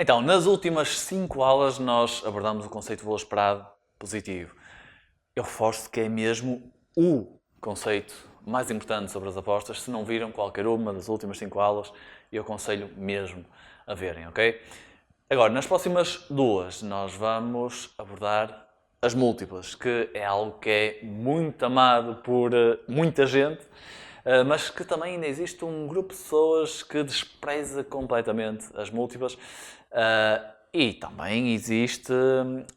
Então, nas últimas 5 aulas nós abordamos o conceito de valor esperado positivo. Eu reforço que é mesmo o conceito mais importante sobre as apostas. Se não viram qualquer uma das últimas 5 aulas, eu aconselho mesmo a verem, ok? Agora, nas próximas 2, nós vamos abordar as múltiplas, que é algo que é muito amado por muita gente, mas que também ainda existe um grupo de pessoas que despreza completamente as múltiplas. E também existe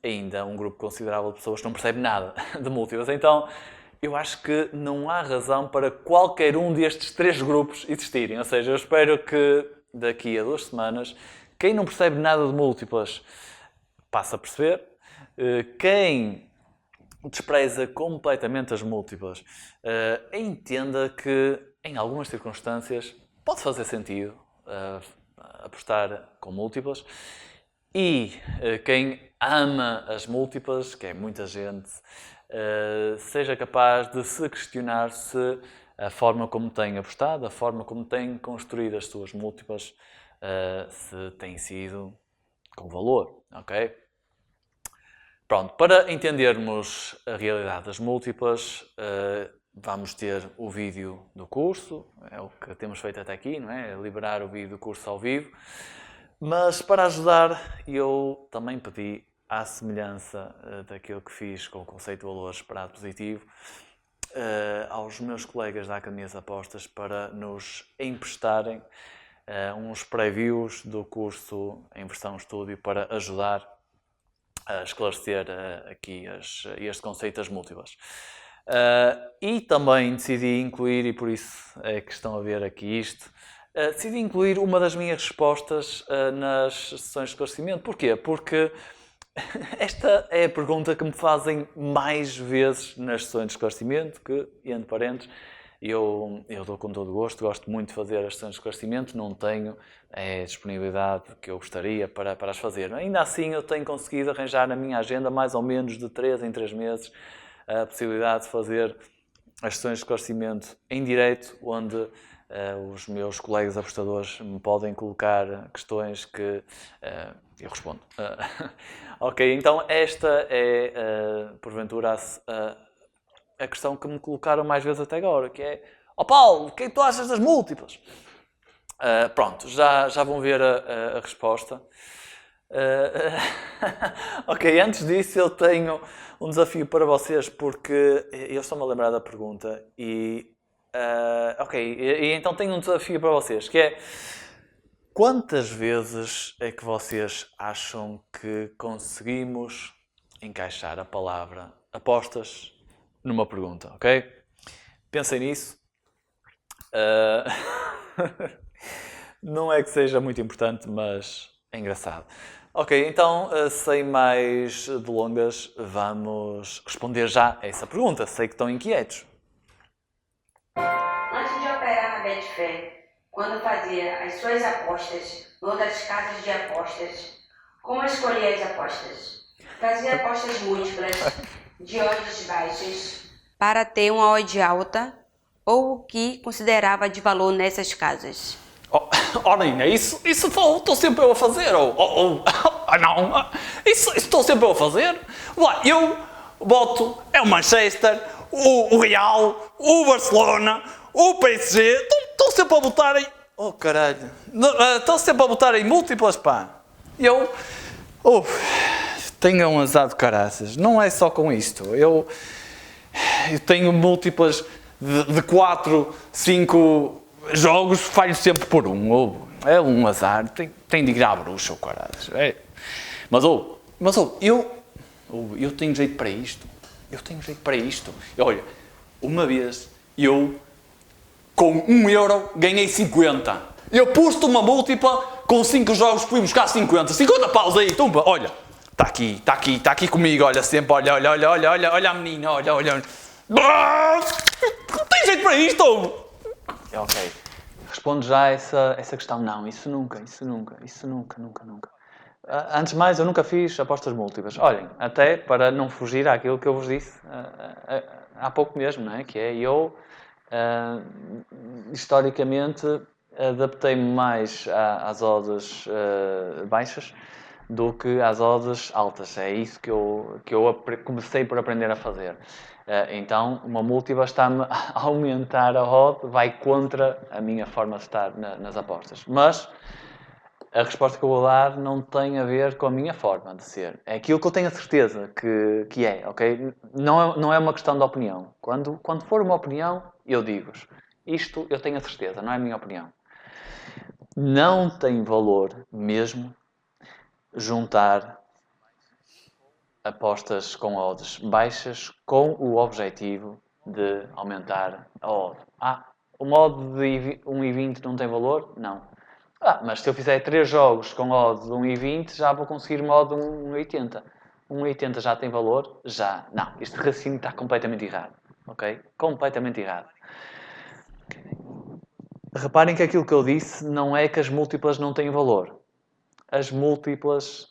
ainda um grupo considerável de pessoas que não percebe nada de múltiplas. Então, eu acho que não há razão para qualquer um destes 3 grupos existirem. Ou seja, eu espero que daqui a 2 semanas, quem não percebe nada de múltiplas passe a perceber. Quem despreza completamente as múltiplas, entenda que em algumas circunstâncias pode fazer sentido apostar com múltiplas. E quem ama as múltiplas, que é muita gente, seja capaz de se questionar se a forma como tem apostado, a forma como tem construído as suas múltiplas, se tem sido com valor, ok? Pronto, para entendermos a realidade das múltiplas, vamos ter o vídeo do curso, é o que temos feito até aqui, não é? Liberar o vídeo do curso ao vivo. Mas para ajudar, eu também pedi, à semelhança daquilo que fiz com o conceito de valor esperado positivo, aos meus colegas da Academia das Apostas para nos emprestarem uns previews do curso em versão estúdio para ajudar a esclarecer aqui este conceito das múltiplas. E também decidi incluir, e por isso é que estão a ver aqui isto, decidi incluir uma das minhas respostas nas sessões de esclarecimento. Porquê? Porque esta é a pergunta que me fazem mais vezes nas sessões de esclarecimento, que, entre parênteses, eu dou com todo o gosto, gosto muito de fazer as sessões de esclarecimento, não tenho a disponibilidade que eu gostaria para as fazer. Ainda assim, eu tenho conseguido arranjar na minha agenda mais ou menos de 3 em 3 meses a possibilidade de fazer as sessões de esclarecimento em direto, onde os meus colegas apostadores me podem colocar questões que eu respondo. Ok, então esta é, porventura, a questão que me colocaram mais vezes até agora, que é: ó Paulo, o que é que tu achas das múltiplas? Pronto, já vão ver a resposta. Ok, antes disso eu tenho um desafio para vocês, porque eu estou-me a lembrar da pergunta e então tenho um desafio para vocês, que é: quantas vezes é que vocês acham que conseguimos encaixar a palavra apostas numa pergunta, ok? Pensem nisso. Não é que seja muito importante, mas é engraçado. Ok, então, sem mais delongas, vamos responder já a essa pergunta. Sei que estão inquietos. Antes de operar na Betfair, quando fazia as suas apostas em outras casas de apostas, como escolhia as apostas? Fazia apostas múltiplas, de odds baixas, para ter uma odd alta, ou o que considerava de valor nessas casas? Nina, isso estou sempre eu a fazer. Não, isso estou sempre eu a fazer. Eu boto, é o Manchester, o Real, o Barcelona, o PSG, estão sempre a botar em... Oh, caralho. Estão sempre a botar em múltiplas, pá. Eu tenho um azar de caraças. Não é só com isto. Eu tenho múltiplas de 4, 5 jogos, falho sempre por um. É um azar. Tem de ir à bruxa, caraças. Mas eu tenho jeito para isto. Olha, uma vez eu, com 1 euro, ganhei 50. Eu pus-te uma múltipla, com 5 jogos fui buscar 50. 50 paus aí, tumba, olha. Está aqui comigo, olha sempre, olha a menina, olha. Não tem jeito para isto! Ok. Respondo já essa questão. Não, isso nunca. Antes de mais, eu nunca fiz apostas múltiplas. Olhem, até para não fugir àquilo que eu vos disse há pouco mesmo, não é? Que é, eu, historicamente, adaptei-me mais às odds baixas do que às odds altas. É isso que eu comecei por aprender a fazer. Então, uma múltipla está-me a aumentar a odd, vai contra a minha forma de estar nas apostas. Mas a resposta que eu vou dar não tem a ver com a minha forma de ser. É aquilo que eu tenho a certeza que é, ok? Não é uma questão de opinião. Quando for uma opinião, eu digo-vos. Isto eu tenho a certeza, não é a minha opinião. Não tem valor mesmo juntar apostas com odds baixas com o objetivo de aumentar a odd. Uma odd de 1,20 não tem valor? Não. Mas se eu fizer 3 jogos com odds de 1,20 já vou conseguir uma odd de 1,80. 1,80 já tem valor? Já. Não, este raciocínio está completamente errado. Ok? Completamente errado. Reparem que aquilo que eu disse não é que as múltiplas não têm valor. As múltiplas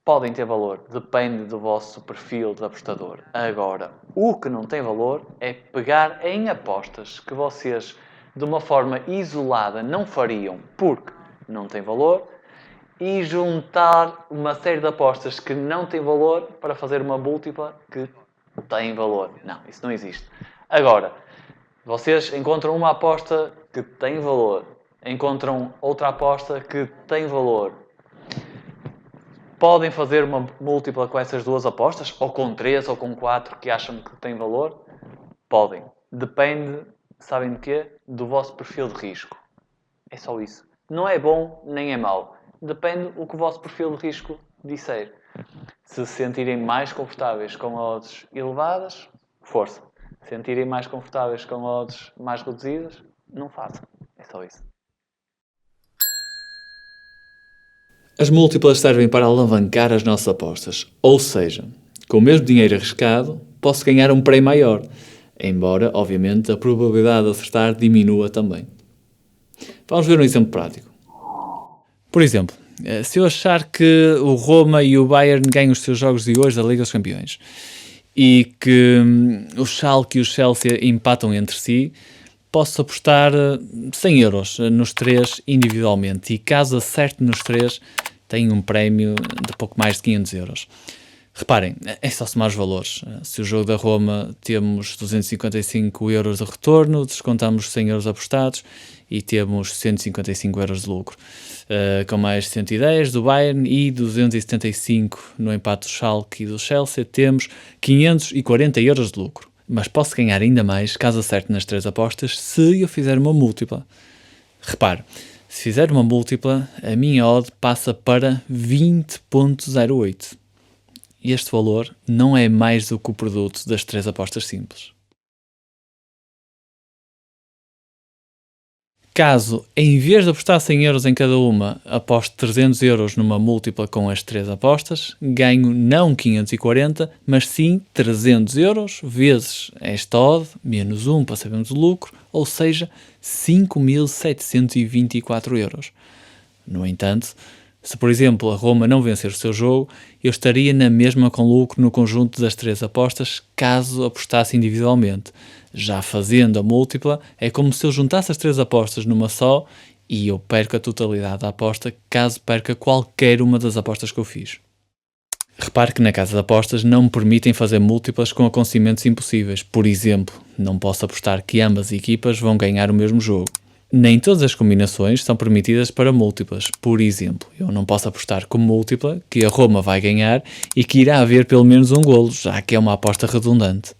podem ter valor, depende do vosso perfil de apostador. Agora, o que não tem valor é pegar em apostas que vocês, de uma forma isolada, não fariam porque não tem valor e juntar uma série de apostas que não têm valor para fazer uma múltipla que tem valor. Não, isso não existe. Agora, vocês encontram uma aposta que tem valor, encontram outra aposta que tem valor. Podem fazer uma múltipla com essas duas apostas, ou com 3 ou com 4 que acham que tem valor? Podem. Depende, sabem de quê? Do vosso perfil de risco. É só isso. Não é bom nem é mau. Depende do que o vosso perfil de risco disser. Se se sentirem mais confortáveis com odds elevadas, força. Se sentirem mais confortáveis com odds mais reduzidas, não façam. É só isso. As múltiplas servem para alavancar as nossas apostas, ou seja, com o mesmo dinheiro arriscado, posso ganhar um prémio maior, embora, obviamente, a probabilidade de acertar diminua também. Vamos ver um exemplo prático. Por exemplo, se eu achar que o Roma e o Bayern ganham os seus jogos de hoje da Liga dos Campeões e que o Schalke e o Chelsea empatam entre si, posso apostar 100 euros nos 3 individualmente e caso acerte nos 3, tenho um prémio de pouco mais de 500 euros. Reparem, é só somar os valores. Se o jogo da Roma temos 255 euros de retorno, descontamos 100 euros apostados e temos 155 euros de lucro. Com mais 110 do Bayern e 275 no empate do Schalke e do Chelsea, temos 540 euros de lucro. Mas posso ganhar ainda mais caso acerte nas 3 apostas se eu fizer uma múltipla. Repare, se fizer uma múltipla, a minha odd passa para 20.08. Este valor não é mais do que o produto das 3 apostas simples. Caso, em vez de apostar 100 euros em cada uma, aposte 300 euros numa múltipla com as 3 apostas, ganho não 540, mas sim 300 euros vezes esta odd, menos 1 para sabermos o lucro, ou seja, 5.724 euros. No entanto, se por exemplo a Roma não vencer o seu jogo, eu estaria na mesma com lucro no conjunto das 3 apostas caso apostasse individualmente. Já fazendo a múltipla, é como se eu juntasse as 3 apostas numa só e eu perco a totalidade da aposta caso perca qualquer uma das apostas que eu fiz. Repare que na casa de apostas não me permitem fazer múltiplas com acontecimentos impossíveis. Por exemplo, não posso apostar que ambas as equipas vão ganhar o mesmo jogo. Nem todas as combinações são permitidas para múltiplas. Por exemplo, eu não posso apostar como múltipla que a Roma vai ganhar e que irá haver pelo menos um golo, já que é uma aposta redundante.